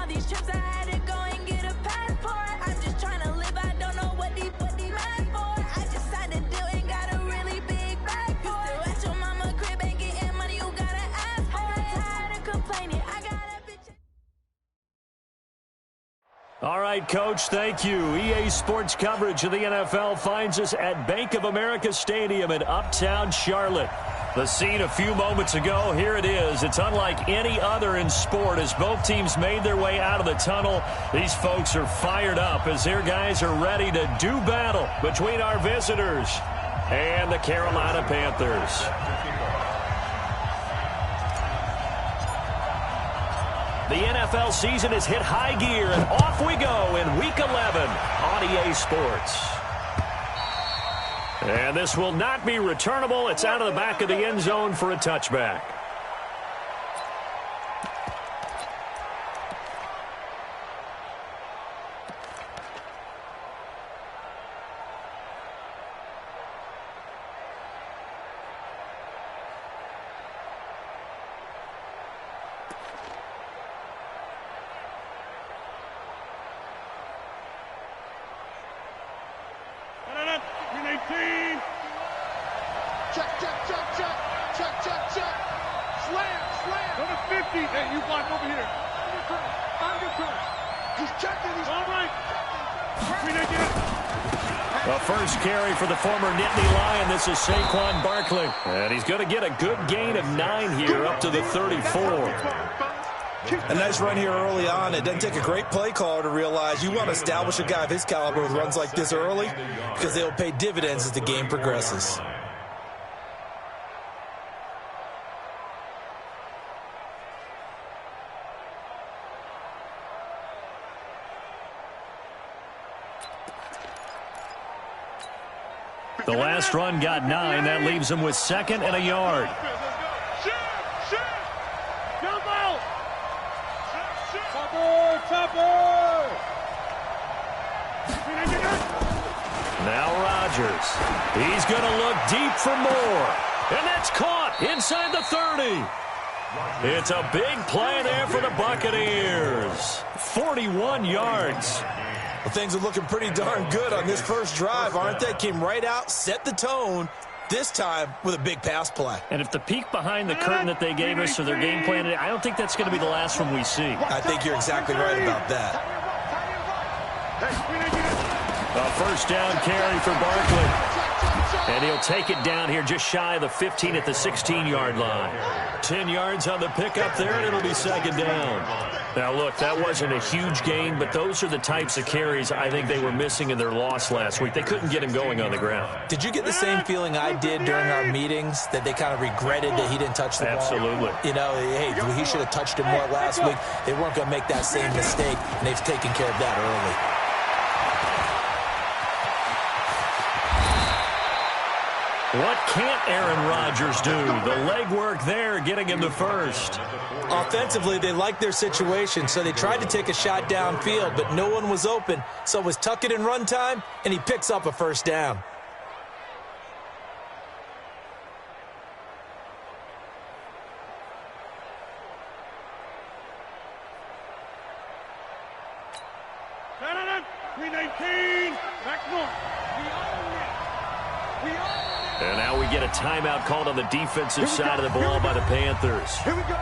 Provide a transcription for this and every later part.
all these trips, I had to go and get a passport. I'm just trying to live, I don't know what the mad for. I just signed a deal and got a really big bag for it. You still at your mama crib and getting money, you gotta ask for it. Tired of complaining, I got a bitch. All right, Coach, thank you. EA Sports coverage of the NFL finds us at Bank of America Stadium in Uptown Charlotte. The scene a few moments ago, here it is. It's unlike any other in sport as both teams made their way out of the tunnel. These folks are fired up as their guys are ready to do battle between our visitors and the Carolina Panthers. The NFL season has hit high gear, and off we go in Week 11 on EA Sports. And this will not be returnable. It's out of the back of the end zone for a touchback. A first carry for the former Nittany Lion. This is Saquon Barkley. And he's going to get a good gain of 9 here up to the 34. A nice run here early on. It doesn't take a great play caller to realize you want to establish a guy of his caliber with runs like this early because they will pay dividends as the game progresses. The last run got 9. That leaves him with 2nd and a yard. Now Rodgers. He's going to look deep for more. And that's caught inside the 30. It's a big play there for the Buccaneers. 41 yards. Well, things are looking pretty darn good on this first drive, aren't they? Came right out, set the tone, this time with a big pass play. And if the peek behind the curtain that they gave us or their game plan, I don't think that's going to be the last one we see. I think you're exactly right about that. A first down carry for Barkley. And he'll take it down here just shy of the 15 at the 16-yard line. 10 yards on the pickup there, and it'll be 2nd down. Now, look, that wasn't a huge gain, but those are the types of carries I think they were missing in their loss last week. They couldn't get him going on the ground. Did you get the same feeling I did during our meetings, that they kind of regretted that he didn't touch the ball? Absolutely. You know, hey, he should have touched him more last week. They weren't going to make that same mistake, and they've taken care of that early. What can't Aaron Rodgers do? The legwork there getting him the first. Offensively, they liked their situation, so they tried to take a shot downfield, but no one was open. So it was tuck it in run time, and he picks up a first down. And now we get a timeout called on the defensive side of the ball by the Panthers.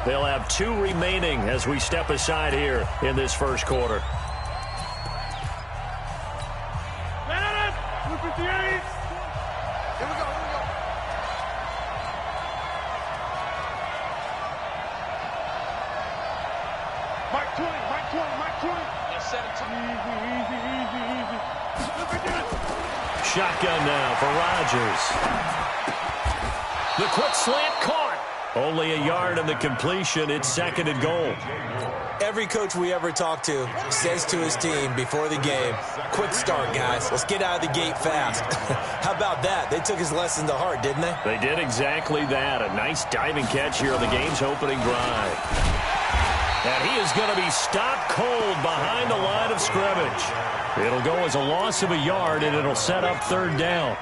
They'll have 2 remaining as we step aside here in this first quarter. Shotgun now for Rodgers. The quick slant caught. Only a yard on the completion. It's 2nd and goal. Every coach we ever talk to says to his team before the game, quick start, guys. Let's get out of the gate fast. How about that? They took his lesson to heart, didn't they? They did exactly that. A nice diving catch here on the game's opening drive. And he is going to be stopped cold behind the line of scrimmage. It'll go as a loss of a yard, and it'll set up 3rd down.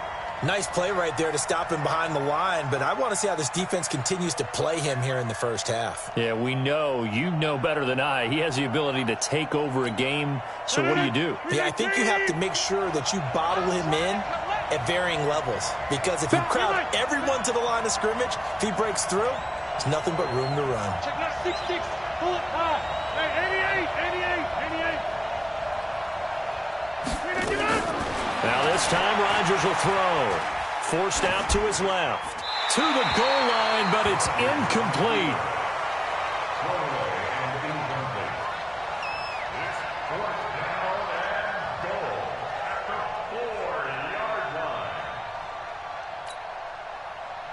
Nice play right there to stop him behind the line, but I want to see how this defense continues to play him here in the first half. Yeah, we know. You know better than I. He has the ability to take over a game, so what do? Yeah, I think you have to make sure that you bottle him in at varying levels, because if you crowd everyone to the line of scrimmage, if he breaks through, there's nothing but room to run. Check that 6-6. Pull it hard. Hey, 88. Now this time Rodgers will throw. Forced out to his left. To the goal line, but it's incomplete.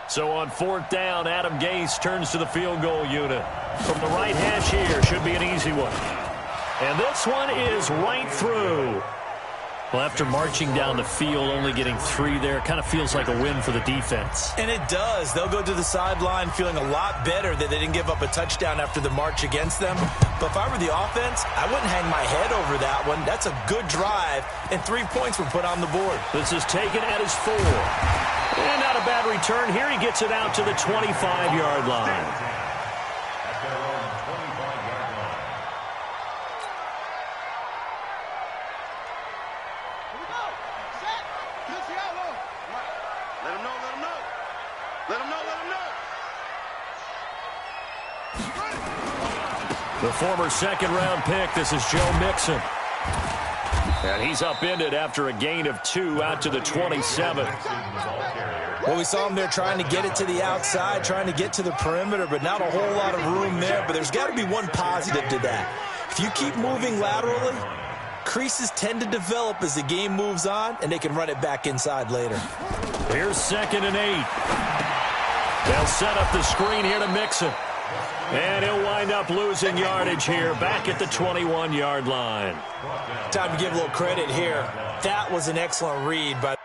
So on 4th down, Adam Gase turns to the field goal unit. From the right hash here, should be an easy one. And this one is right through. Well, after marching down the field, only getting 3 there, kind of feels like a win for the defense. And it does. They'll go to the sideline feeling a lot better that they didn't give up a touchdown after the march against them. But if I were the offense, I wouldn't hang my head over that one. That's a good drive, and 3 points were put on the board. This is taken at his 4. And not a bad return. Here he gets it out to the 25-yard line. The former 2nd-round pick, this is Joe Mixon. And he's upended after a gain of 2 out to the 27. Well, we saw him there trying to get it to the outside, trying to get to the perimeter, but not a whole lot of room there. But there's got to be one positive to that. If you keep moving laterally, creases tend to develop as the game moves on, and they can run it back inside later. Here's 2nd and 8. They'll set up the screen here to Mixon. And he'll wind up losing yardage here, back at the 21-yard line. Time to give a little credit here. That was an excellent read by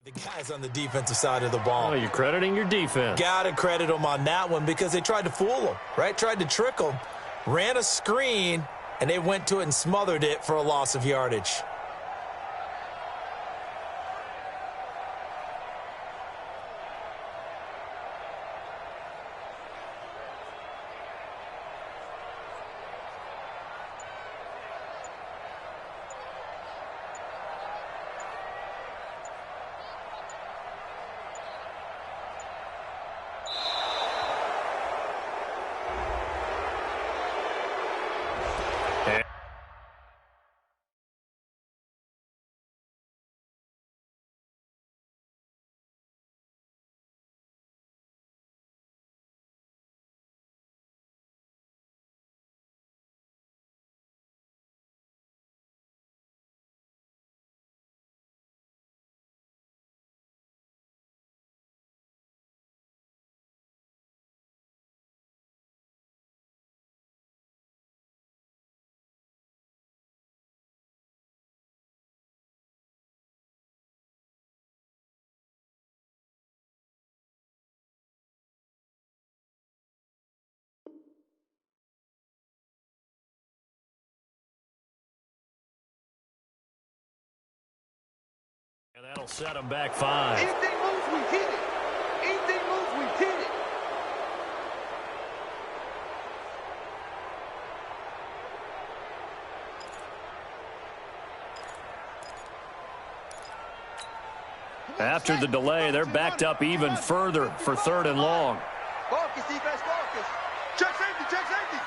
the guys on the defensive side of the ball. Oh, you're crediting your defense. Got to credit them on that one because they tried to fool them, right? Tried to trick them, ran a screen, and they went to it and smothered it for a loss of yardage. And that'll set them back 5. Anything moves, we hit it. Anything moves, we hit it. After the delay, they're backed up even further for 3rd and long. Focus, defense, focus. Check safety, check safety.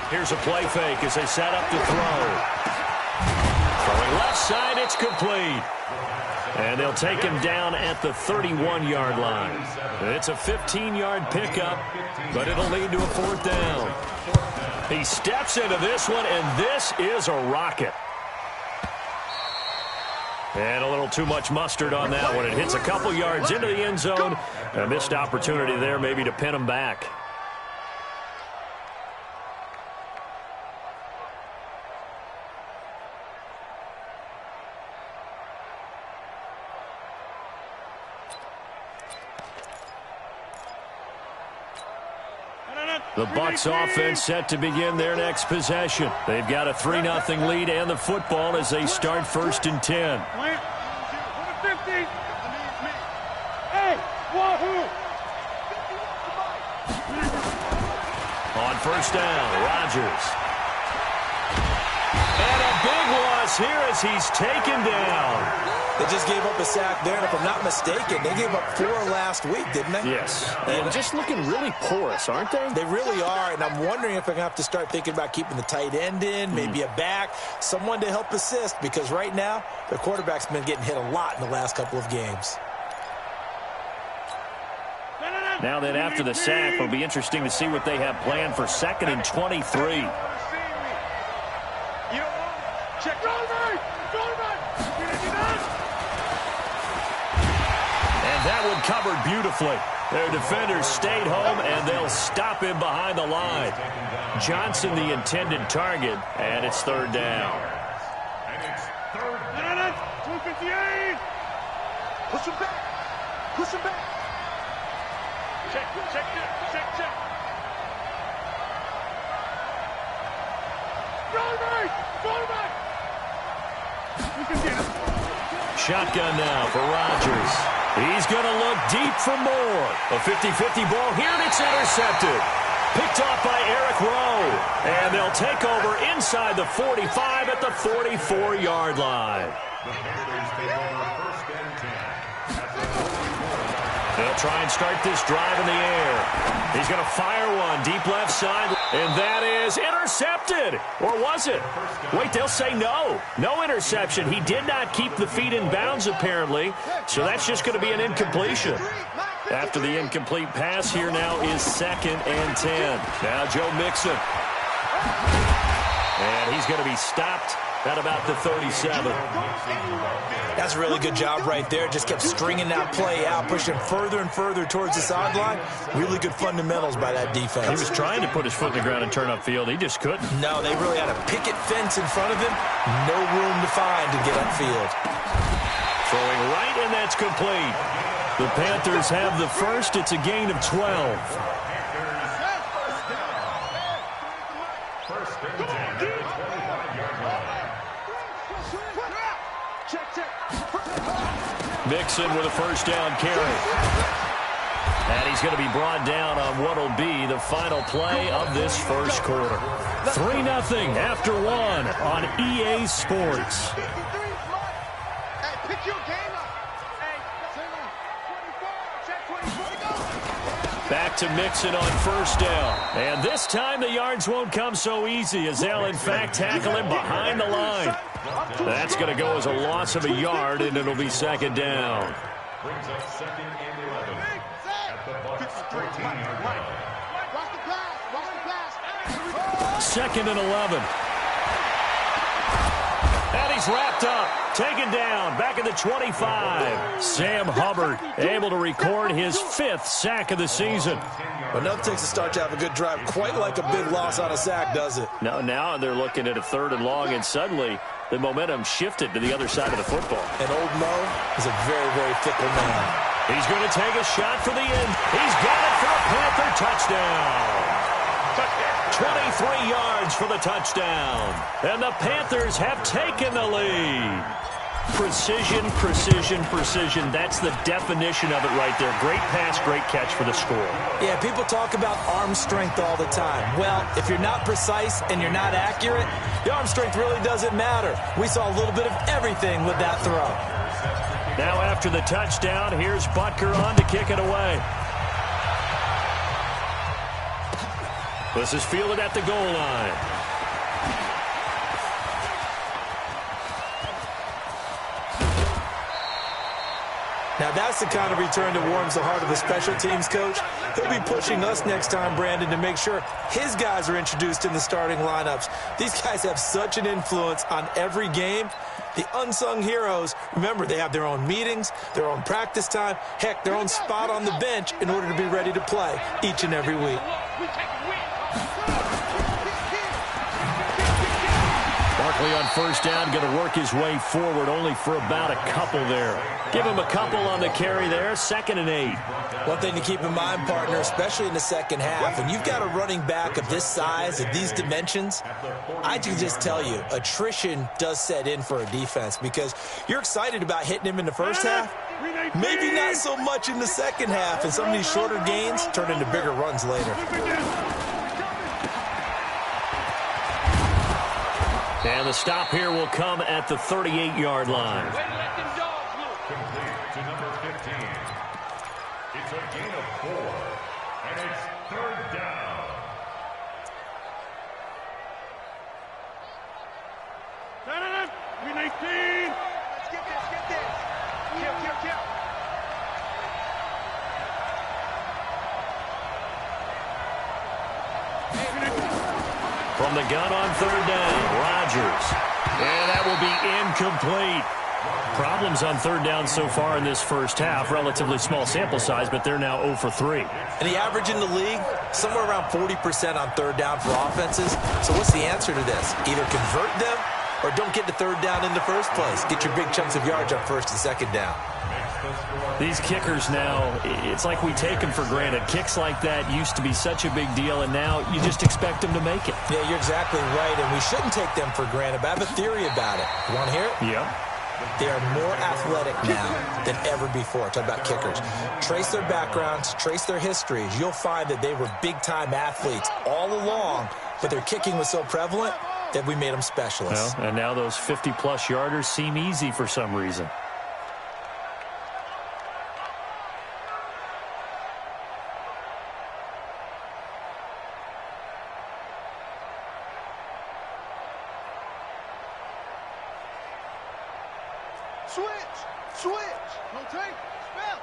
Here's a play fake as they set up to throw. Throwing left side, it's complete. And they'll take him down at the 31-yard line. It's a 15-yard pickup, but it'll lead to a 4th down. He steps into this one, and this is a rocket. And a little too much mustard on that one. It hits a couple yards into the end zone. A missed opportunity there maybe to pin him back. The Bucs offense set to begin their next possession. They've got a 3-0 lead and the football as they start 1st and 10. On 1st down, Rodgers. And a big loss here as he's taken down. They just gave up a sack there, and if I'm not mistaken, they gave up 4 last week, didn't they? Yes. And just looking really porous, aren't they? They really are, and I'm wondering if I'm going to have to start thinking about keeping the tight end in, maybe a back, someone to help assist, because right now, the quarterback's been getting hit a lot in the last couple of games. Now then, after the sack, it'll be interesting to see what they have planned for 2nd and 23. That one covered beautifully. Their defenders stayed home, and they'll stop him behind the line. Johnson, the intended target, and it's 3rd down. And it's 3rd down. 258. Push him back. Push him back. Check. Roll right. You can get it. Shotgun now for Rodgers. He's going to look deep for more. A 50-50 ball here, and it's intercepted. Picked off by Eric Rowe. And they'll take over inside the 45 at the 44-yard line. They'll try and start this drive in the air. He's going to fire one deep left side, and that is intercepted. Or was it? Wait, they'll say no. No interception. He did not keep the feet in bounds, apparently, so that's just going to be an incompletion. After the incomplete pass, here now is 2nd and 10. Now Joe Mixon. And he's going to be stopped at about the 37. That's a really good job right there. Just kept stringing that play out, pushing further and further towards the sideline. Really good fundamentals by that defense. He was trying to put his foot in the ground and turn upfield. He just couldn't. No, they really had a picket fence in front of him. No room to find to get upfield. Throwing right, and that's complete. The Panthers have the first. It's a gain of 12. Mixon with a 1st down carry. And he's going to be brought down on what will be the final play of this 1st quarter. 3-0 after 1 on EA Sports. Back to Mixon on 1st down. And this time the yards won't come so easy as they'll in fact tackle him behind the line. That's going to go as a loss of a yard, and it'll be 2nd down. Brings up 2nd and 11 at the Bucs 14-yard line. 2nd and 11. And he's wrapped up, taken down, back at the 25. Sam Hubbard able to record his 5th sack of the season. Well, nothing takes a start to have a good drive quite like a big loss on a sack, does it? No, now they're looking at a 3rd and long, and suddenly the momentum shifted to the other side of the football. And old Mo is a very, very fickle man. He's going to take a shot for the end. He's got it for a Panther touchdown. 23 yards for the touchdown. And the Panthers have taken the lead. Precision, precision, precision. That's the definition of it right there. Great pass, great catch for the score. Yeah, people talk about arm strength all the time. Well, if you're not precise and you're not accurate, the arm strength really doesn't matter. We saw a little bit of everything with that throw. Now after the touchdown, here's Butker on to kick it away. This is fielded at the goal line. Now, that's the kind of return that warms the heart of a special teams coach. He'll be pushing us next time, Brandon, to make sure his guys are introduced in the starting lineups. These guys have such an influence on every game. The unsung heroes, remember, they have their own meetings, their own practice time, heck, their own spot on the bench in order to be ready to play each and every week. Barkley on first down, going to work his way forward, only for about a couple there. Give him a couple on the carry there, 2nd and 8. One thing to keep in mind, partner, especially in the second half, when you've got a running back of this size, of these dimensions, I can just tell you, attrition does set in for a defense because you're excited about hitting him in the first half, maybe not so much in the second half, and some of these shorter gains turn into bigger runs later. And the stop here will come at the 38-yard line. Complete to number 15. It's a gain of 4, and it's 3rd down. Green 18. Let's get this. Kill. From the gun on 3rd down, Rodgers. And that will be incomplete. Problems on 3rd down so far in this first half. Relatively small sample size, but they're now 0 for 3. And the average in the league, somewhere around 40% on 3rd down for offenses. So what's the answer to this? Either convert them or don't get to 3rd down in the first place. Get your big chunks of yards on 1st and 2nd down. These kickers now, it's like we take them for granted. Kicks like that used to be such a big deal, and now you just expect them to make it. Yeah, you're exactly right, and we shouldn't take them for granted. But I have a theory about it. You want to hear it? Yep. They are more athletic now than ever before. Talk about kickers. Trace their backgrounds, trace their histories. You'll find that they were big-time athletes all along, but their kicking was so prevalent that we made them specialists. Well, and now those 50-plus yarders seem easy for some reason. Switch. Rotate. Spell.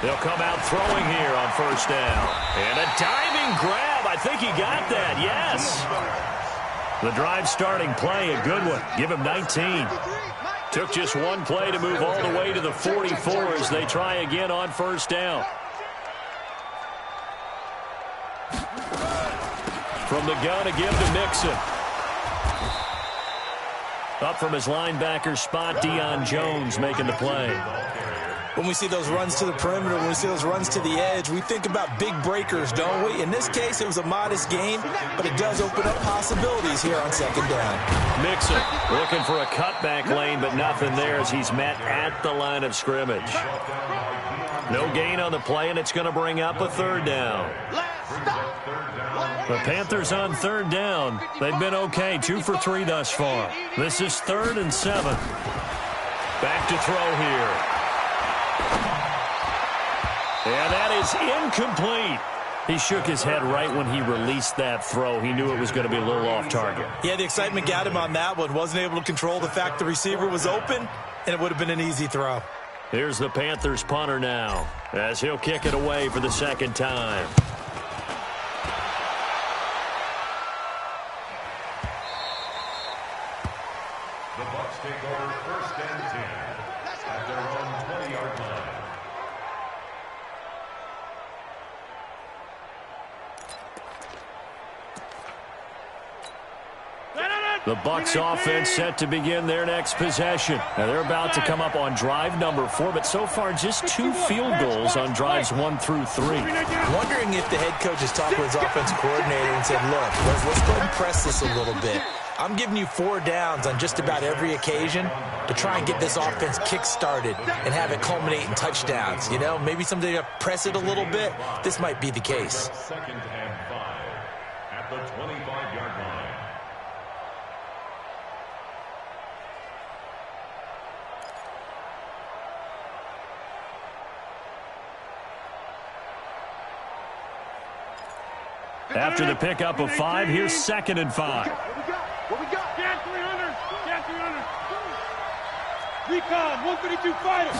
They'll come out throwing here on 1st down. And a diving grab. I think he got that. Yes. The drive starting play, a good one. Give him 19. Took just one play to move all the way to the 44 as they try again on 1st down. From the gun, a give to Mixon. Up from his linebacker spot, Deion Jones making the play. When we see those runs to the perimeter, when we see those runs to the edge, we think about big breakers, don't we? In this case, it was a modest gain, but it does open up possibilities here on 2nd down. Mixon looking for a cutback lane, but nothing there as he's met at the line of scrimmage. No gain on the play, and it's going to bring up a 3rd down. The Panthers on 3rd down. They've been okay, 2 for 3 thus far. This is 3rd and 7. Back to throw here. And that is incomplete. He shook his head right when he released that throw. He knew it was going to be a little off target. Yeah, the excitement got him on that one. Wasn't able to control the fact the receiver was open, and it would have been an easy throw. Here's the Panthers punter now as he'll kick it away for the 2nd time. The Bucs take over 1st and 10 at their own 20-yard line. The Bucs offense set to begin their next possession. Now they're about to come up on drive number 4, but so far just 2 field goals on drives 1 through 3. Wondering if the head coach has talked with his offensive coordinator and said, look, let's go ahead and press this a little bit. I'm giving you 4 downs on just about every occasion to try and get this offense kick-started and have it culminate in touchdowns. You know, maybe someday you press it a little bit. This might be the case. 2nd and 5 at the 25-yard line. After the pickup of 5, here's 2nd and 5. What we got? Get 300. Get 300. Recon, 132 fighter.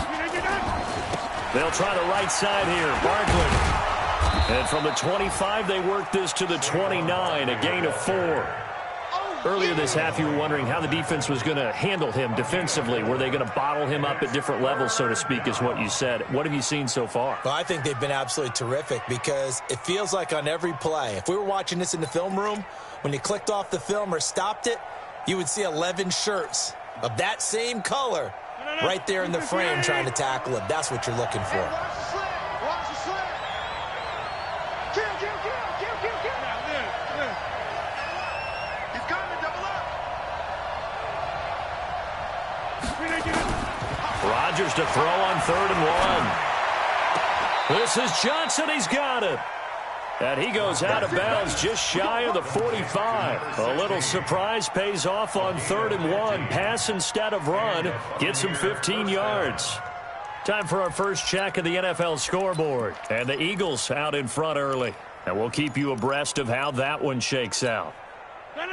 They'll try the right side here. Barkley. And from the 25, they work this to the 29, a gain of 4. Earlier this half, you were wondering how the defense was going to handle him defensively. Were they going to bottle him up at different levels, so to speak, is what you said. What have you seen so far? Well, I think they've been absolutely terrific because it feels like on every play, if we were watching this in the film room, when you clicked off the film or stopped it, you would see 11 shirts of that same color right there in the frame trying to tackle him. That's what you're looking for. Watch the slip. Kill. He's coming, double up. Rodgers to throw on 3rd and 1. This is Johnson. He's got it. And he goes out of bounds just shy of the 45. A little surprise pays off on 3rd and 1. Pass instead of run. Gets him 15 yards. Time for our first check of the NFL scoreboard. And the Eagles out in front early. And we'll keep you abreast of how that one shakes out.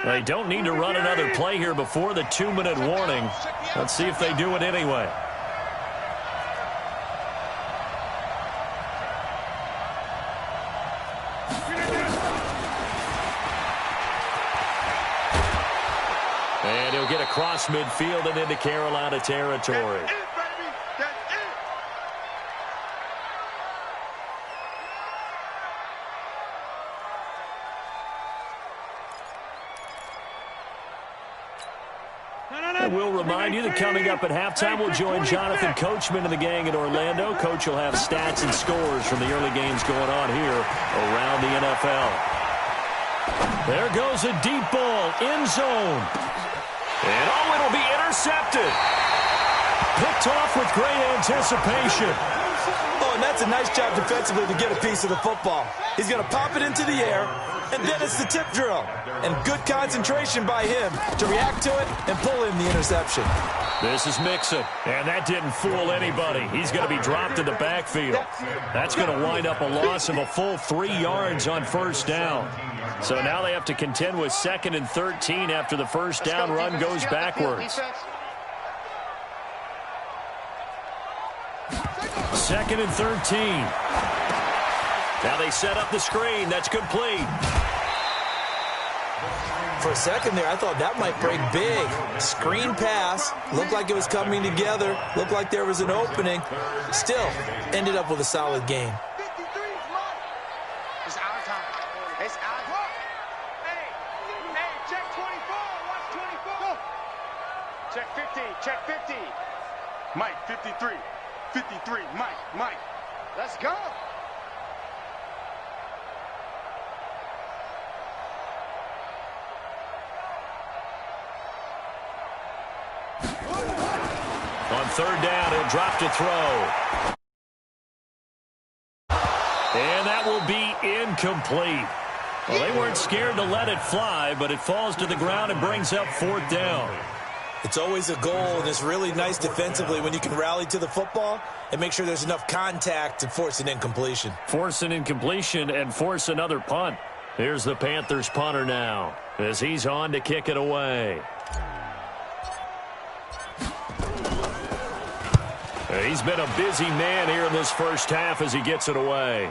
They don't need to run another play here before the 2-minute warning. Let's see if they do it anyway. And he'll get across midfield and into Carolina territory. And we'll remind you that coming up at halftime, we'll join Jonathan Coachman and the gang in Orlando. Coach will have stats and scores from the early games going on here around the NFL. There goes a deep ball, end zone. And it'll be intercepted. Picked off with great anticipation. Oh, and that's a nice job defensively to get a piece of the football. He's going to pop it into the air, and then it's the tip drill. And good concentration by him to react to it and pull in the interception. This is Mixon, and that didn't fool anybody. He's going to be dropped in the backfield. That's going to wind up a loss of a full 3 yards on 1st down. So now they have to contend with 2nd and 13 after the first down run goes backwards. 2nd and 13. Now they set up the screen. That's complete. For a second there, I thought that might break big. Screen pass. Looked like it was coming together. Looked like there was an opening. Still, ended up with a solid game. 53 is mine. It's our time. It's our time. Hey, check 24. Watch 24. Check 50. Check 50. Mike, 53. 53. Mike. Let's go. On 3rd down, he'll drop to throw. And that will be incomplete. Well, they weren't scared to let it fly, but it falls to the ground and brings up 4th down. It's always a goal, and it's really nice defensively when you can rally to the football and make sure there's enough contact to force an incompletion. Force an incompletion and force another punt. Here's the Panthers punter now as he's on to kick it away. He's been a busy man here in this first half as he gets it away.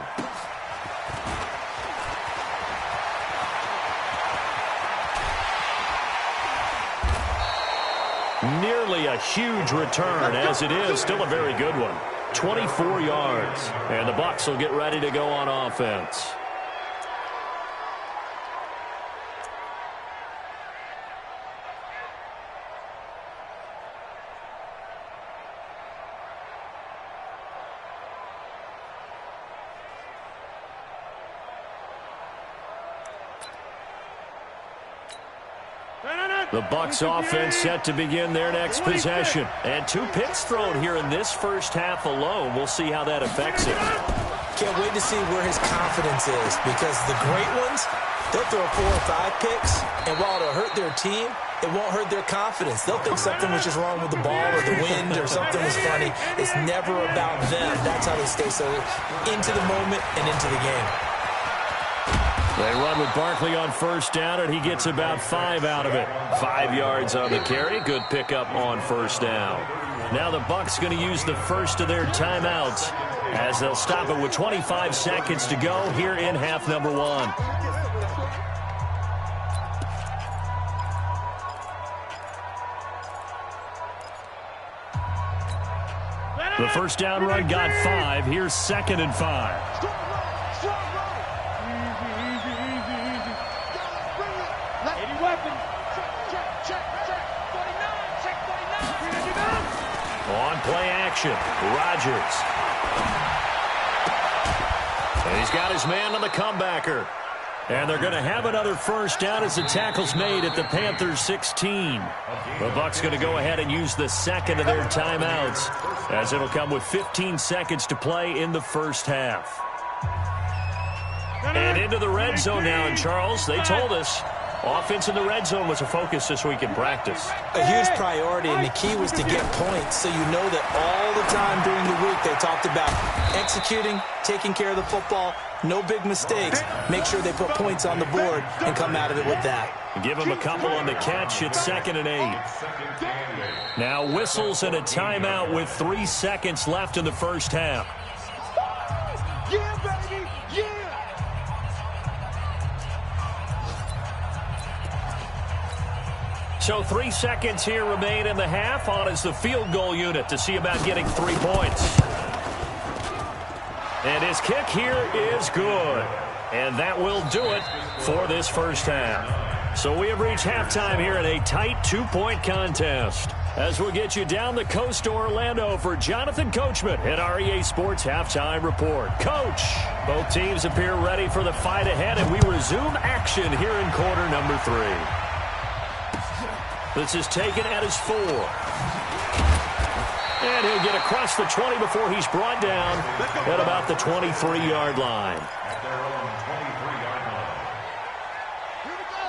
Nearly a huge return, as it is still a very good one. 24 yards, and the Bucs will get ready to go on offense. The Bucs offense set to begin their next possession. And 2 picks thrown here in this first half alone. We'll see how that affects it. Can't wait to see where his confidence is, because the great ones, they'll throw 4 or 5 picks, and while it'll hurt their team, it won't hurt their confidence. They'll think something was just wrong with the ball or the wind or something was funny. It's never about them. That's how they stay so into the moment and into the game. They run with Barkley on 1st down, and he gets about 5 out of it. 5 yards on the carry. Good pickup on 1st down. Now the Bucs going to use the first of their timeouts as they'll stop it with 25 seconds to go here in half number 1. The first down run got 5. Here's 2nd and 5. On play action, Rodgers. And he's got his man on the comebacker. And they're going to have another first down as the tackle's made at the Panthers 16. The Bucs going to go ahead and use the second of their timeouts as it'll come with 15 seconds to play in the first half. And into the red zone now, and Charles, they told us offense in the red zone was a focus this week in practice. A huge priority, and the key was to get points. So you know that all the time during the week they talked about executing, taking care of the football, no big mistakes. Make sure they put points on the board and come out of it with that. Give them a couple on the catch. It's 2nd and 8. Now whistles and a timeout with 3 seconds left in the first half. Yeah, baby, yeah. So 3 seconds here remain in the half. On is the field goal unit to see about getting 3 points. And his kick here is good. And that will do it for this first half. So we have reached halftime here in a tight 2-point contest. As we'll get you down the coast to Orlando for Jonathan Coachman at our EA Sports Halftime Report. Coach, both teams appear ready for the fight ahead, and we resume action here in quarter number 3. This is taken at his 4. And he'll get across the 20 before he's brought down at about the 23-yard line.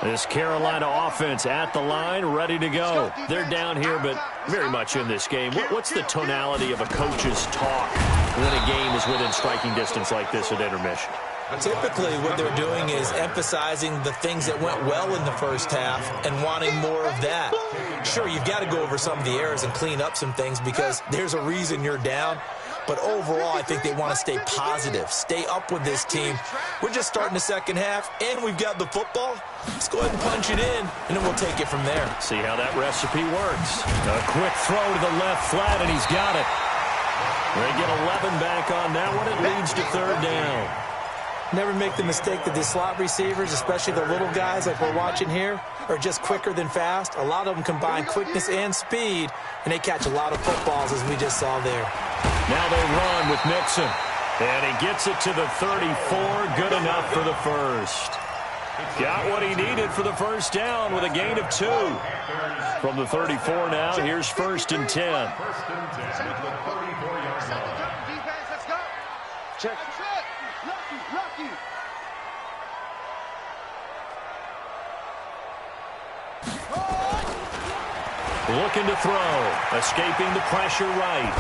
This Carolina offense at the line, ready to go. They're down here, but very much in this game. What's the tonality of a coach's talk when a game is within striking distance like this at intermission? Typically, what they're doing is emphasizing the things that went well in the first half and wanting more of that. Sure, you've got to go over some of the errors and clean up some things because there's a reason you're down. But overall, I think they want to stay positive, stay up with this team. We're just starting the second half, and we've got the football. Let's go ahead and punch it in, and then we'll take it from there. See how that recipe works. A quick throw to the left flat, and he's got it. They get 11 back on that one. It leads to 3rd down. Never make the mistake that the slot receivers, especially the little guys like we're watching here, are just quicker than fast. A lot of them combine quickness and speed, and they catch a lot of footballs, as we just saw there. Now they run with Mixon. And he gets it to the 34. Good enough for the first. Got what he needed for the first down with a gain of 2. From the 34 now, here's 1st and 10. Check. Lucky. Looking to throw. Escaping the pressure right.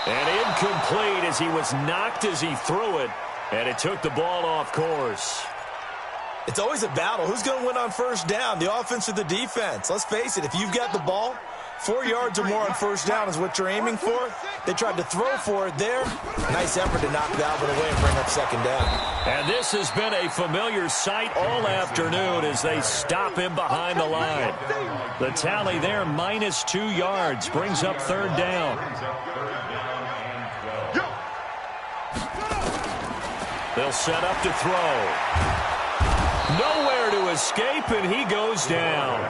And incomplete as he was knocked as he threw it. And it took the ball off course. It's always a battle. Who's going to win on first down, the offense or the defense? Let's face it, if you've got the ball, 4 yards or more on first down is what you're aiming for. They tried to throw for it there. Nice effort to knock Dalvin away and bring up 2nd down. And this has been a familiar sight all afternoon as they stop him behind the line. The tally there, minus 2 yards, brings up 3rd down. They'll set up to throw. Nowhere to escape, and he goes down.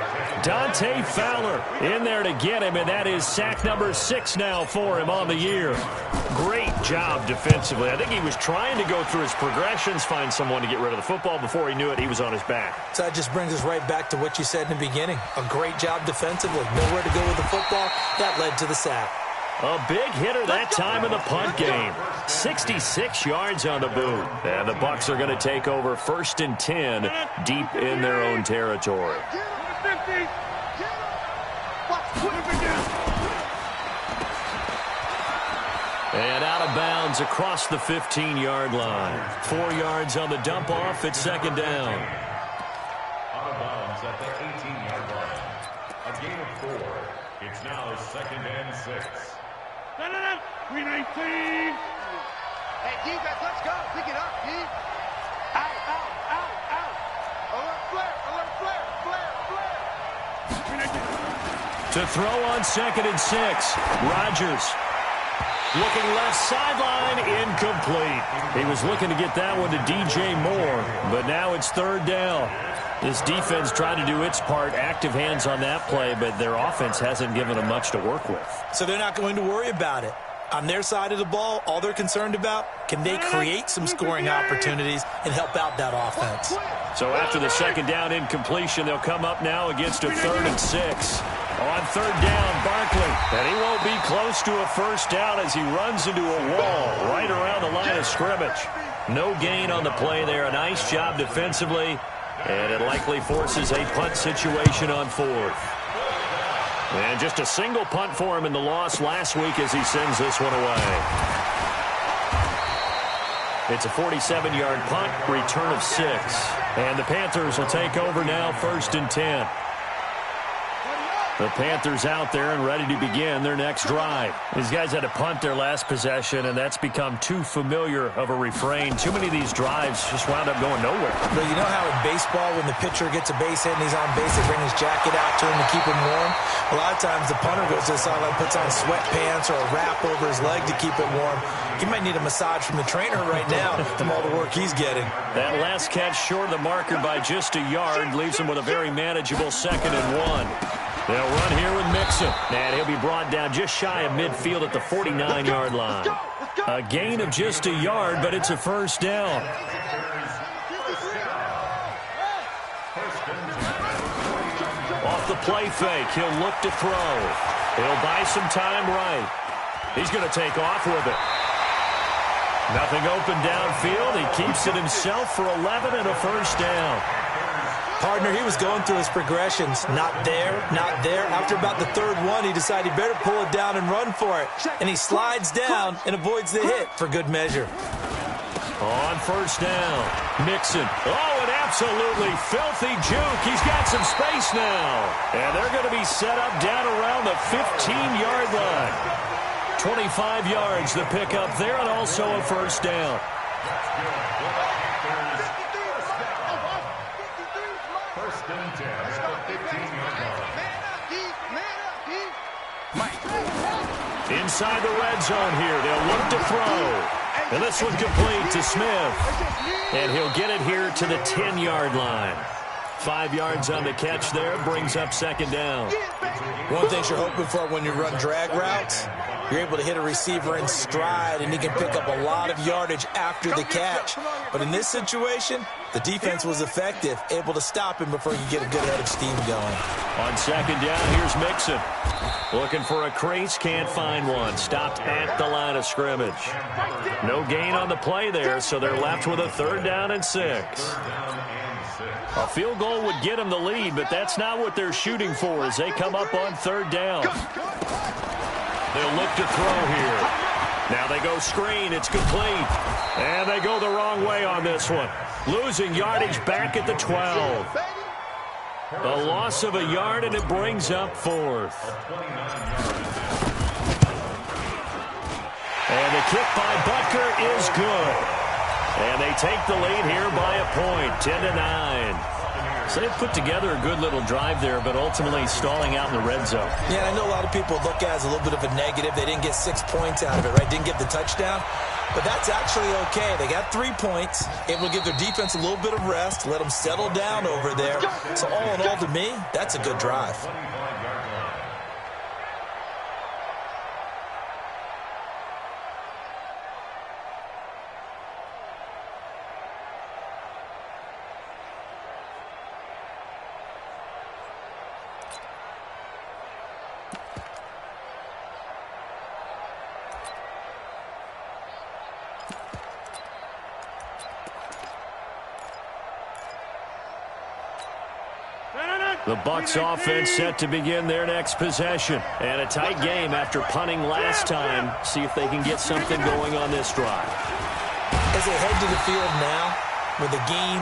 Dante Fowler in there to get him, and that is sack number 6 now for him on the year. Great job defensively. I think he was trying to go through his progressions, find someone to get rid of the football. Before he knew it, he was on his back. So that just brings us right back to what you said in the beginning. A great job defensively. Nowhere to go with the football. That led to the sack. A big hitter that time in the punt game. 66 yards on the boot. And the Bucs are going to take over 1st and 10 deep in their own territory. And out of bounds across the 15-yard line. 4 yards on the dump off. It's 2nd down. Out of bounds at the 18-yard line. A gain of 4. It's now 2nd and 6. 319. Hey, defense, let's go. Pick it up, D. Out. Alert flare. To throw on 2nd and 6. Rodgers looking left sideline, incomplete. He was looking to get that one to DJ Moore, but now it's 3rd down. This defense tried to do its part, active hands on that play, but their offense hasn't given them much to work with. So they're not going to worry about it. On their side of the ball, all they're concerned about, can they create some scoring opportunities and help out that offense? So after the 2nd down incompletion, they'll come up now against a 3rd and 6. On 3rd down, Barkley, and he won't be close to a 1st down as he runs into a wall right around the line of scrimmage. No gain on the play there. A nice job defensively, and it likely forces a punt situation on 4th. And just a single punt for him in the loss last week as he sends this one away. It's a 47-yard punt, return of 6. And the Panthers will take over now, 1st and 10. The Panthers out there and ready to begin their next drive. These guys had to punt their last possession, and that's become too familiar of a refrain. Too many of these drives just wound up going nowhere. But you know how in baseball, when the pitcher gets a base hit and he's on base, they bring his jacket out to him to keep him warm? A lot of times the punter goes to the sideline, puts on sweatpants or a wrap over his leg to keep it warm. He might need a massage from the trainer right now from all the work he's getting. That last catch short of the marker by just a yard leaves him with a very manageable 2nd and 1. They'll run here with Mixon, and he'll be brought down just shy of midfield at the 49-yard line. A gain of just a yard, but it's a 1st down. Off the play fake, he'll look to throw. He'll buy some time right. He's going to take off with it. Nothing open downfield. He keeps it himself for 11 and a 1st down. Partner, he was going through his progressions. Not there, not there. After about the 3rd one, he decided he better pull it down and run for it. And he slides down and avoids the hit for good measure. On 1st down, Mixon. Oh, an absolutely filthy juke. He's got some space now. And they're going to be set up down around the 15-yard line. 25 yards the pickup there, and also a 1st down. Inside the red zone here. They'll look to throw. And this one complete to Smith. And he'll get it here to the 10-yard line. 5 yards on the catch there. Brings up 2nd down. One thing you're hoping for when you run drag routes, you're able to hit a receiver in stride, and he can pick up a lot of yardage after the catch. But in this situation, the defense was effective, able to stop him before you get a good head of steam going. On 2nd down, here's Mixon. Looking for a crease, can't find one. Stopped at the line of scrimmage. No gain on the play there, so they're left with a 3rd down and 6. A field goal would get them the lead, but that's not what they're shooting for as they come up on 3rd down. They'll look to throw here. Now they go screen. It's complete. And they go the wrong way on this one. Losing yardage back at the 12. A loss of a yard, and it brings up 4th. And the kick by Butker is good. And they take the lead here by a point, 10-9. So they put together a good little drive there, but ultimately stalling out in the red zone. Yeah, I know a lot of people look at it as a little bit of a negative. They didn't get 6 points out of it, right? Didn't get the touchdown. But that's actually okay. They got 3 points, able to give their defense a little bit of rest, let them settle down over there. So all in all, to me, that's a good drive. The Bucs offense set to begin their next possession. And a tight game after punting last time. See if they can get something going on this drive. As they head to the field now, with the game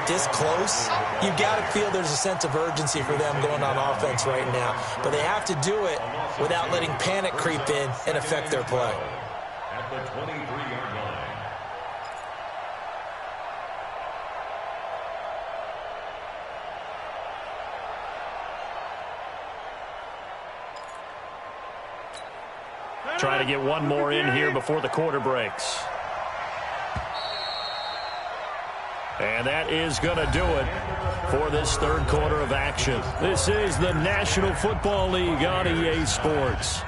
this close, you got to feel there's a sense of urgency for them going on offense right now. But they have to do it without letting panic creep in and affect their play. At the 23-yard line. Try to get one more in here before the quarter breaks. And that is going to do it for this third quarter of action. This is the National Football League on EA Sports.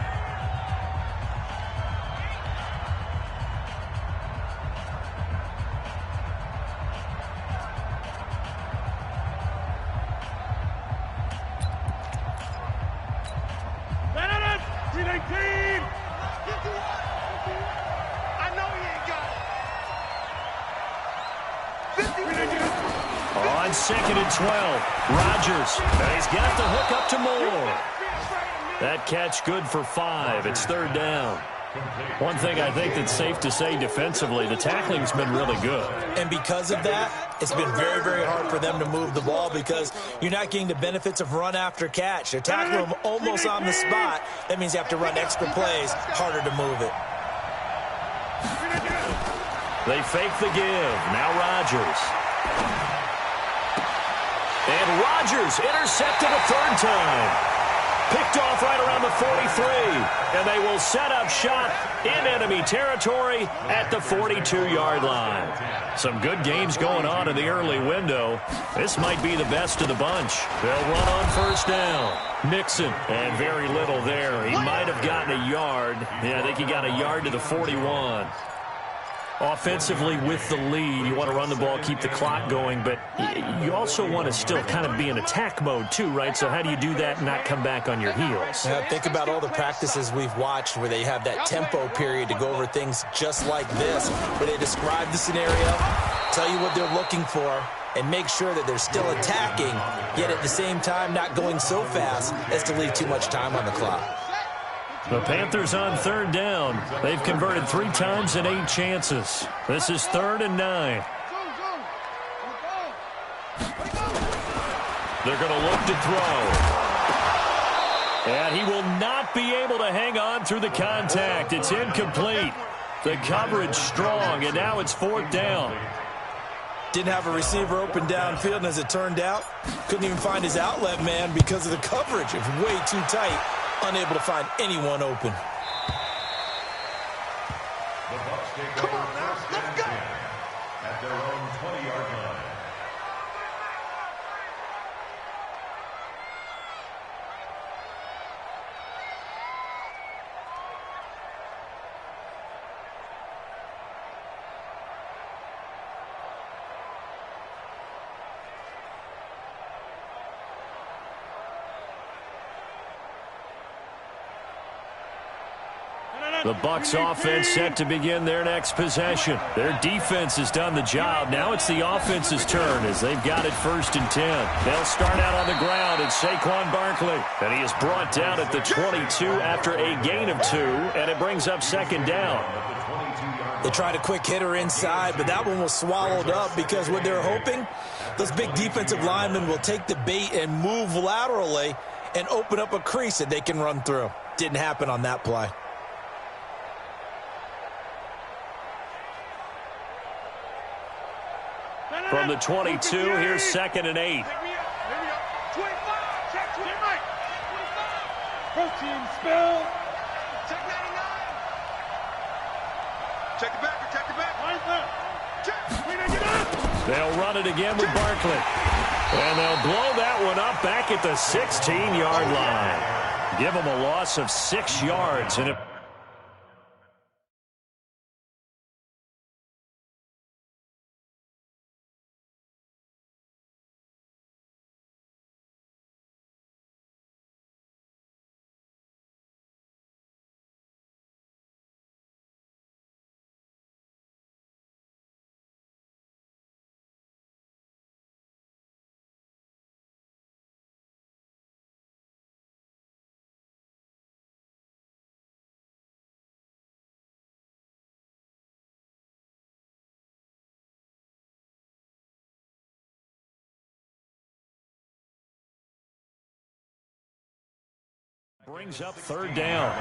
On 2nd and 12, Rodgers, and he's got the hook up to Moore. That catch good for 5. It's third down. One thing I think that's safe to say defensively, the tackling's been really good. And because of that, it's been very, very hard for them to move the ball because you're not getting the benefits of run after catch. They're tackling them almost on the spot. That means you have to run extra plays, harder to move it. They fake the give. Now Rodgers. And Rodgers intercepted a third time. Picked off right around the 43. And they will set up shop in enemy territory at the 42-yard line. Some good games going on in the early window. This might be the best of the bunch. They'll run on first down. Mixon, and very little there. He might have gotten a yard. Yeah, I think he got a yard to the 41. Offensively with the lead, you want to run the ball, keep the clock going, but you also want to still kind of be in attack mode too, right? So how do you do that and not come back on your heels? Yeah, think about all the practices we've watched where they have that tempo period to go over things just like this, where they describe the scenario, tell you what they're looking for, and make sure that they're still attacking, yet at the same time not going so fast as to leave too much time on the clock. The Panthers on third down. They've converted 3 times in 8 chances. This is 3rd and 9. They're going to look to throw. And he will not be able to hang on through the contact. It's incomplete. The coverage strong, and now it's 4th down. Didn't have a receiver open downfield, and as it turned out, couldn't even find his outlet man because of the coverage. It was way too tight. Unable to find anyone open. Come on now, let's go! At their own 20-yard line. The Bucs offense set to begin their next possession. Their defense has done the job. Now it's the offense's turn as they've got it 1st and 10. They'll start out on the ground at Saquon Barkley. And he is brought down at the 22 after a gain of 2, and it brings up 2nd down. They tried a quick hitter inside, but that one was swallowed up because what they're hoping, those big defensive linemen will take the bait and move laterally and open up a crease that they can run through. Didn't happen on that play. From the 22, here's 2nd and 8. Protein spill. Check 99. Check the back, check the back. Check. They'll run it again with Barkley. And they'll blow that one up back at the 16-yard line. Give them a loss of 6 yards. And it Brings up third down.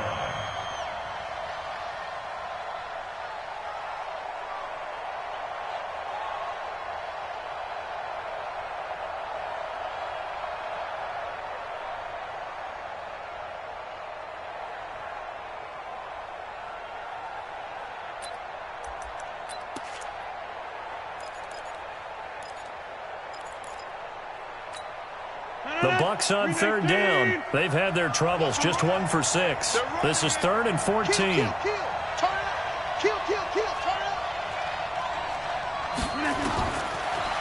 The Bucs on third down. They've had their troubles, just 1 for 6. This is 3rd and 14.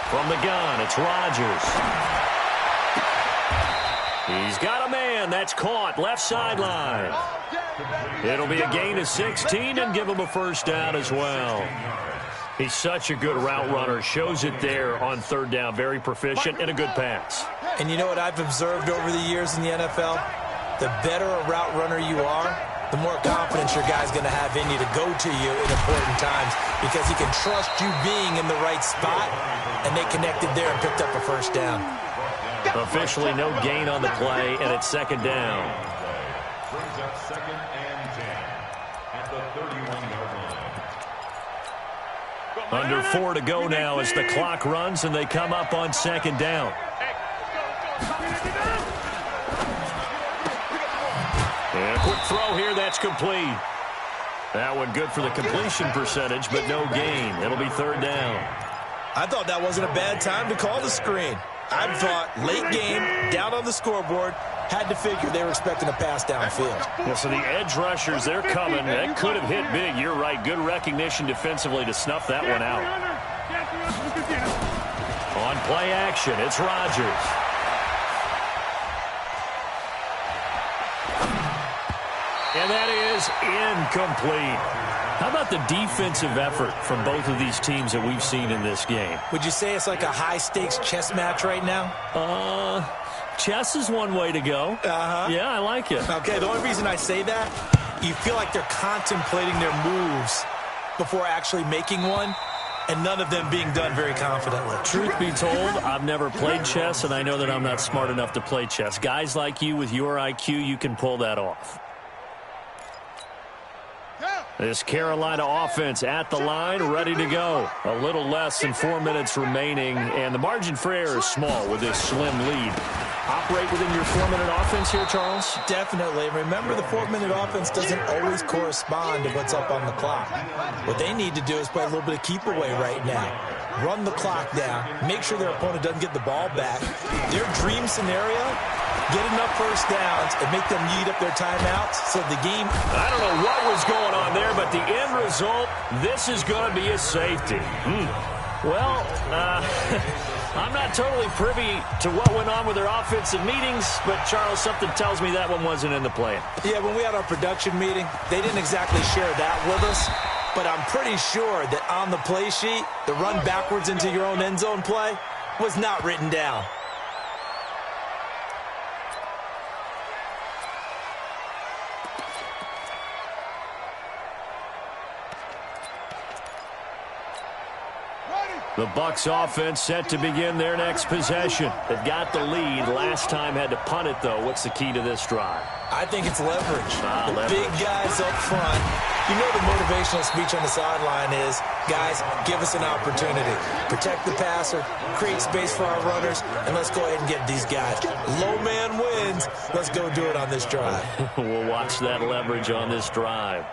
From the gun, it's Rodgers. He's got a man. That's caught. Left sideline. It'll be a gain of 16 and give him a first down as well. He's such a good route runner. Shows it there on third down. Very proficient and a good pass. And you know what I've observed over the years in the NFL? The better a route runner you are, the more confidence your guy's going to have in you to go to you in important times because he can trust you being in the right spot, and they connected there and picked up a first down. Officially no gain on the play, and it's second down. Brings up 2nd and 10 at the 31-yard line. Under 4 to go now as the clock runs, and they come up on second down. And a quick throw here, that's complete. That one good for the completion percentage, but no gain. It'll be third down. I thought that wasn't a bad time to call the screen. I thought late game, down on the scoreboard, had to figure they were expecting a pass downfield. Yeah, so the edge rushers, they're coming. That could have hit big. You're right. Good recognition defensively to snuff that one out. On play action, it's Rodgers. And that is incomplete. How about the defensive effort from both of these teams that we've seen in this game? Would you say it's like a high-stakes chess match right now? Chess is one way to go. Yeah, I like it. Okay, the only reason I say that, you feel like they're contemplating their moves before actually making one, and none of them being done very confidently. Truth be told, I've never played chess, and I know that I'm not smart enough to play chess. Guys like you with your IQ, you can pull that off. This Carolina offense at the line, ready to go. A little less than 4 minutes remaining, and the margin for error is small with this slim lead. Operate within your 4-minute offense here, Charles? Definitely. Remember, the 4-minute offense doesn't always correspond to what's up on the clock. What they need to do is play a little bit of keep away right now. Run the clock down. Make sure their opponent doesn't get the ball back. Their dream scenario, get enough first downs and make them eat up their timeouts so the game... I don't know what was going on there, but the end result, this is going to be a safety. Well, I'm not totally privy to what went on with their offensive meetings, but, Charles, something tells me that one wasn't in the plan. Yeah, when we had our production meeting, they didn't exactly share that with us, but I'm pretty sure that on the play sheet, the run backwards into your own end zone play was not written down. The Bucs offense set to begin their next possession. They've got the lead. Last time had to punt it, though. What's the key to this drive? I think it's leverage. Leverage. Big guys up front. You know the motivational speech on the sideline is, guys, give us an opportunity. Protect the passer, create space for our runners, and let's go ahead and get these guys. Low man wins. Let's go do it on this drive. We'll watch that leverage on this drive.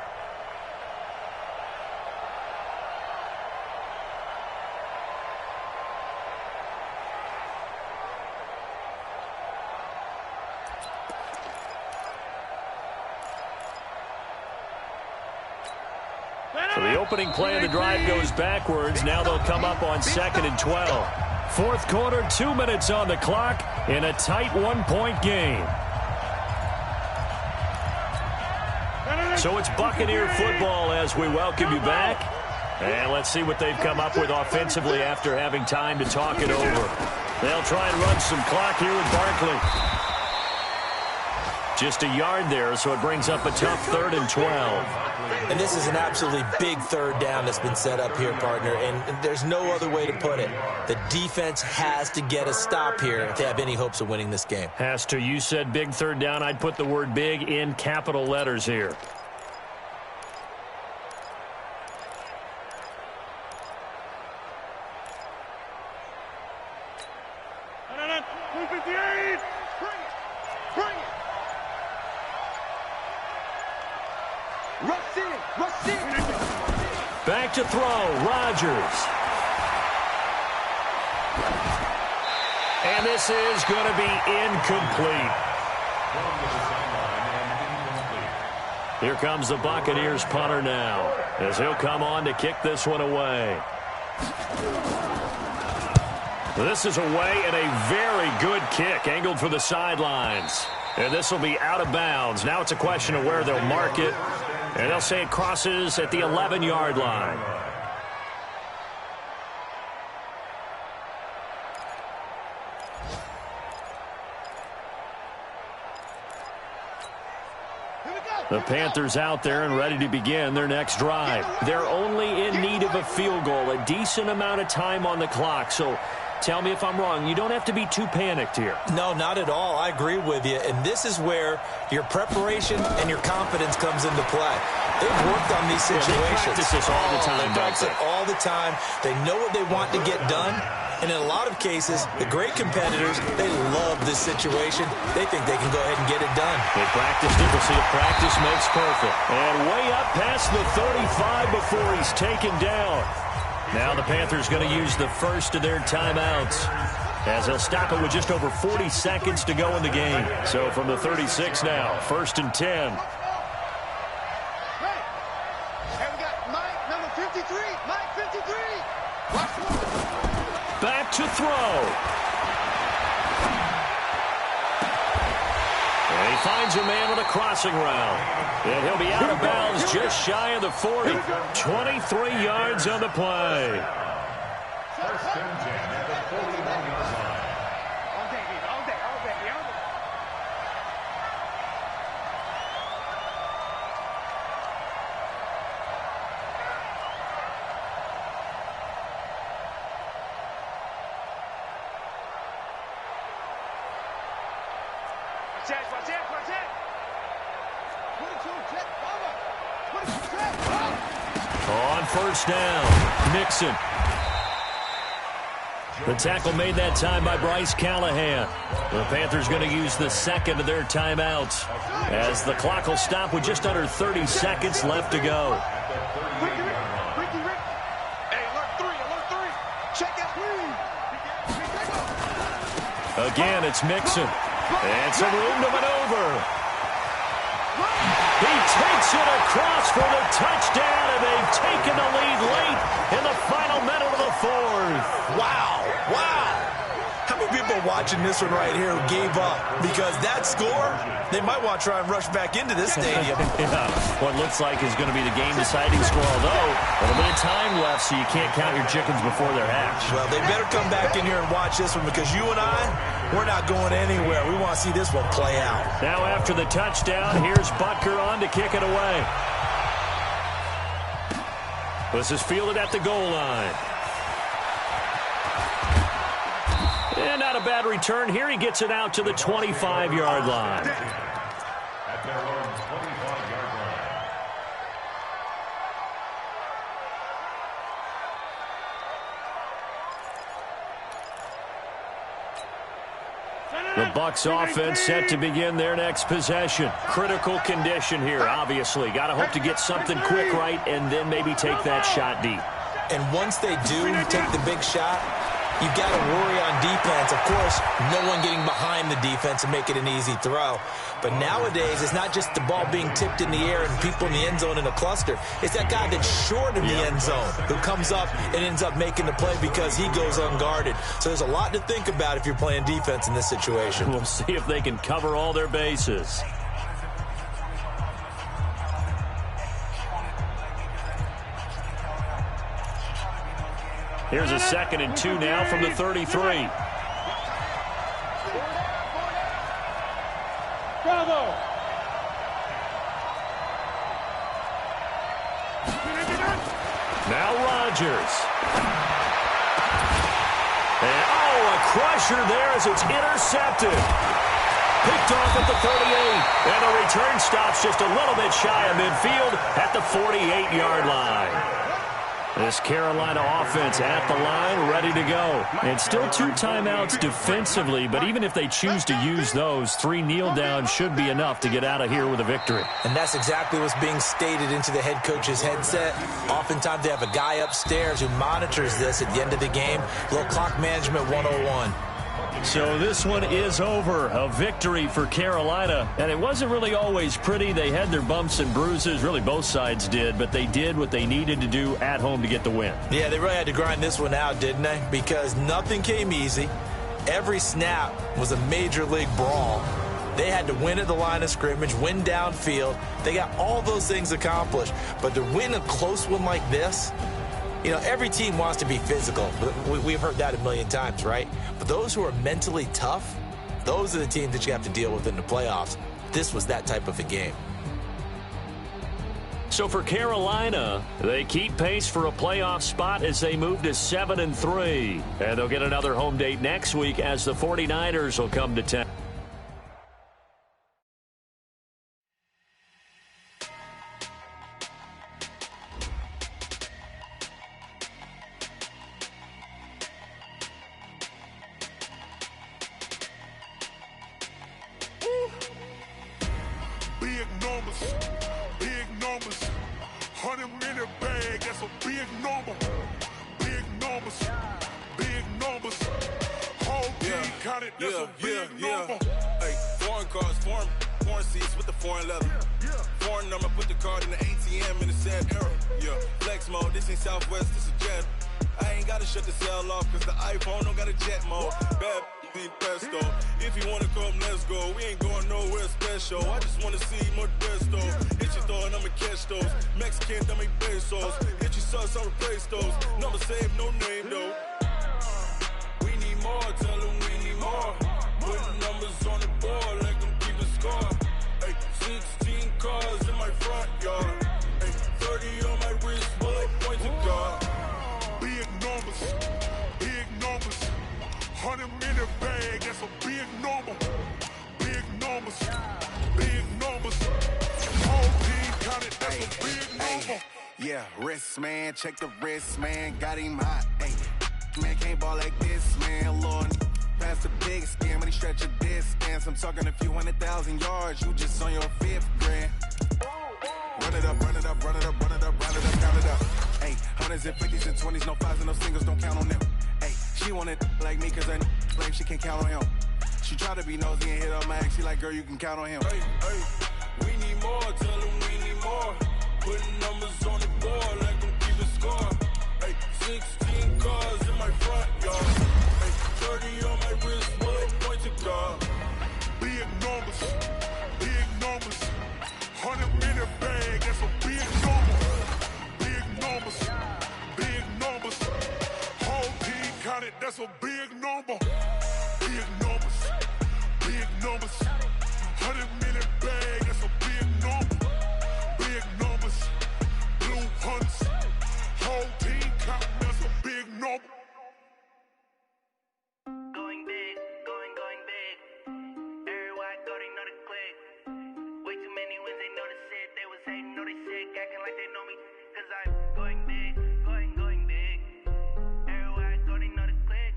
So the opening play of the drive goes backwards. Now they'll come up on 2nd and 12. Fourth quarter, 2 minutes on the clock in a tight 1-point game. So it's Buccaneer football as we welcome you back. And let's see what they've come up with offensively after having time to talk it over. They'll try and run some clock here with Barkley. Just a yard there, so it brings up a tough 3rd and 12. And this is an absolutely big third down that's been set up here, partner, and there's no other way to put it. The defense has to get a stop here if they have any hopes of winning this game. Has to. You said big third down. I'd put the word big in capital letters here. Back to throw, Rodgers. And this is going to be incomplete. Here comes the Buccaneers punter now, as he'll come on to kick this one away. This is away and a very good kick, angled for the sidelines. And this will be out of bounds. Now it's a question of where they'll mark it. And they'll say it crosses at the 11-yard line. The Panthers out there and ready to begin their next drive. They're only in need of a field goal, a decent amount of time on the clock. So tell me if I'm wrong. You don't have to be too panicked here. No, not at all. I agree with you. And this is where your preparation and your confidence comes into play. They've worked on these situations. They practice this all the time. They practice it all the time. They know what they want to get done. And in a lot of cases, the great competitors, they love this situation. They think they can go ahead and get it done. They practiced it. We'll see if practice makes perfect. And way up past the 35 before he's taken down. Now the Panthers going to use the first of their timeouts, as they'll stop it with just over 40 seconds to go in the game. So from the 36 now, 1st and 10. Back to throw. And he finds a man with a crossing route. And he'll be out of bounds just shy of the 40. 23 yards on the play. 1st and 10 at the 41-yard line. On 1st down, Nixon. The tackle made that time by Bryce Callahan. The Panthers going to use the second of their timeouts, as the clock will stop with just under 30 seconds left to go. Again, it's Mixon. And some room to maneuver. He takes it across for the touchdown, and they've taken the lead late in the final minute of the 4th. Wow, wow. How many people are watching this one right here who gave up? Because that score, they might want to try and rush back into this stadium. Yeah, what looks like is going to be the game-deciding score, although a little bit of time left, so you can't count your chickens before they're hatched. Well, they better come back in here and watch this one, because you and I, we're not going anywhere. We want to see this one play out. Now after the touchdown, here's Butker on to kick it away. This is fielded at the goal line. And not a bad return here. He gets it out to the 25-yard line. At their own 25-yard line. The Bucs offense set to begin their next possession. Critical condition here, obviously. Got to hope to get something quick right and then maybe take that shot deep. And once they do take the big shot, you've got to worry on defense. Of course, no one getting behind the defense and make it an easy throw. But nowadays, it's not just the ball being tipped in the air and people in the end zone in a cluster. It's that guy that's short in the end zone who comes up and ends up making the play because he goes unguarded. So there's a lot to think about if you're playing defense in this situation. We'll see if they can cover all their bases. Here's a 2nd and 2 now from the 33. Bravo. Now Rodgers. And, a crusher there as it's intercepted. Picked off at the 38. And the return stops just a little bit shy of midfield at the 48-yard line. This Carolina offense at the line, ready to go. And still 2 timeouts defensively, but even if they choose to use those, 3 kneel downs should be enough to get out of here with a victory. And that's exactly what's being stated into the head coach's headset. Oftentimes they have a guy upstairs who monitors this at the end of the game. A little clock management 101. So this one is over. A victory for Carolina. And it wasn't really always pretty. They had their bumps and bruises. Really, both sides did. But they did what they needed to do at home to get the win. Yeah, they really had to grind this one out, didn't they? Because nothing came easy. Every snap was a major league brawl. They had to win at the line of scrimmage, win downfield. They got all those things accomplished. But to win a close one like this, you know, every team wants to be physical. We've heard that a million times, right? But those who are mentally tough, those are the teams that you have to deal with in the playoffs. This was that type of a game. So for Carolina, they keep pace for a playoff spot as they move to 7-3. And they'll get another home date next week as the 49ers will come to town. Big numbers, 100-minute bag, that's a big number. Big numbers, whole team counted, that's a big number. Hey, foreign cars, foreign seats with the foreign leather. Foreign number, put the card in the ATM in the sad era. Yeah, flex mode, this ain't Southwest, this is Jet. I ain't gotta shut the cell off, cause the iPhone don't got a jet mode. Bad pesto. If you wanna come, let's go. We ain't going nowhere special. I just wanna see more desto. Hit your throw and I'ma catch those. Mexican, dummy pesos. Hit your sauce, I'll replace those. Number save, no name though. We need more, tell them we need more. Putting numbers on the board, let them keep a score. Hey, 16 cars in my front yard. Hey, 30 on my wrist, bullet point to God. Big numbers, 100-minute bag, that's a big number. Big numbers, whole team counted, that's a big number. Yeah, wrist man, check the wrist man, got him hot. Ay, man can't ball like this, man. Lord, past the big skin when he stretch a distance. I'm talking a few 100,000 yards, you just on your 5th grand. Run it up, count it up. Ay, hundreds and 50s and 20s, no 5s and no singles, don't count on them. Ay, she wanted like me cause her claim she can't count on him. She tried to be nosy and hit her max, she like, girl, you can count on him. Hey, we need more, tell them we need more. Putting numbers on the board, let them keep a score. Hey, 16 cars in my front yard. Hey, 30 on my wrist, bullet point to God. Big numbers, 100-minute bag, that's a big number. Big numbers, whole team counted, that's a big number. Big numbers, 100-minute bag, that's a big number. Big numbers, blue hunts, whole team counting, that's a big number. Going big, going big. Everywhere I go, they know the click. Way too many wins, they know the shit. They was hating, know they sick, acting like they know me. Cause I'm going big, going big. Everywhere I go, they know the click.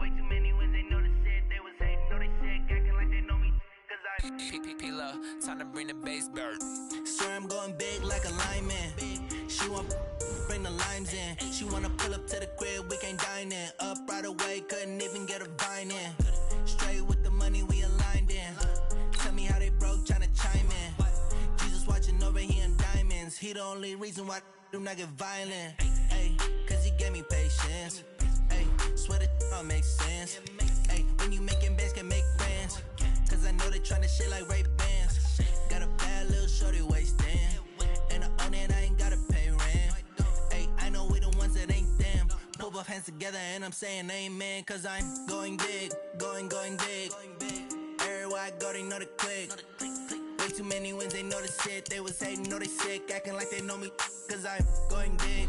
Way too many wins, they know the shit. They was hating, know they sick, acting like they know me. Cause I'm P-P-P-Love, time to bring the bass bird. Swear I'm going big like a lineman. She want bring the limes in. She wanna pull up to the crib, we can't dine in. Up right away, couldn't even get a vine in. Straight with the money we aligned in. Tell me how they broke, tryna chime in. Jesus watching over here in diamonds. He the only reason why do not get violent. Ay, cause he gave me patience. Ay, swear that all makes sense. Ay, when you making bands can make friends. Cause I know they tryna shit like Ray-Bans. Got a bad little shorty wasting. And I own it, I ain't gotta pay rent. Ay, I know we the ones that ain't them. Pull both hands together and I'm saying amen. Cause I'm going big, going big. Everywhere I go, they know the click. Way too many wins, they know the shit. They was hating, know they sick, acting like they know me. Cause I'm going big,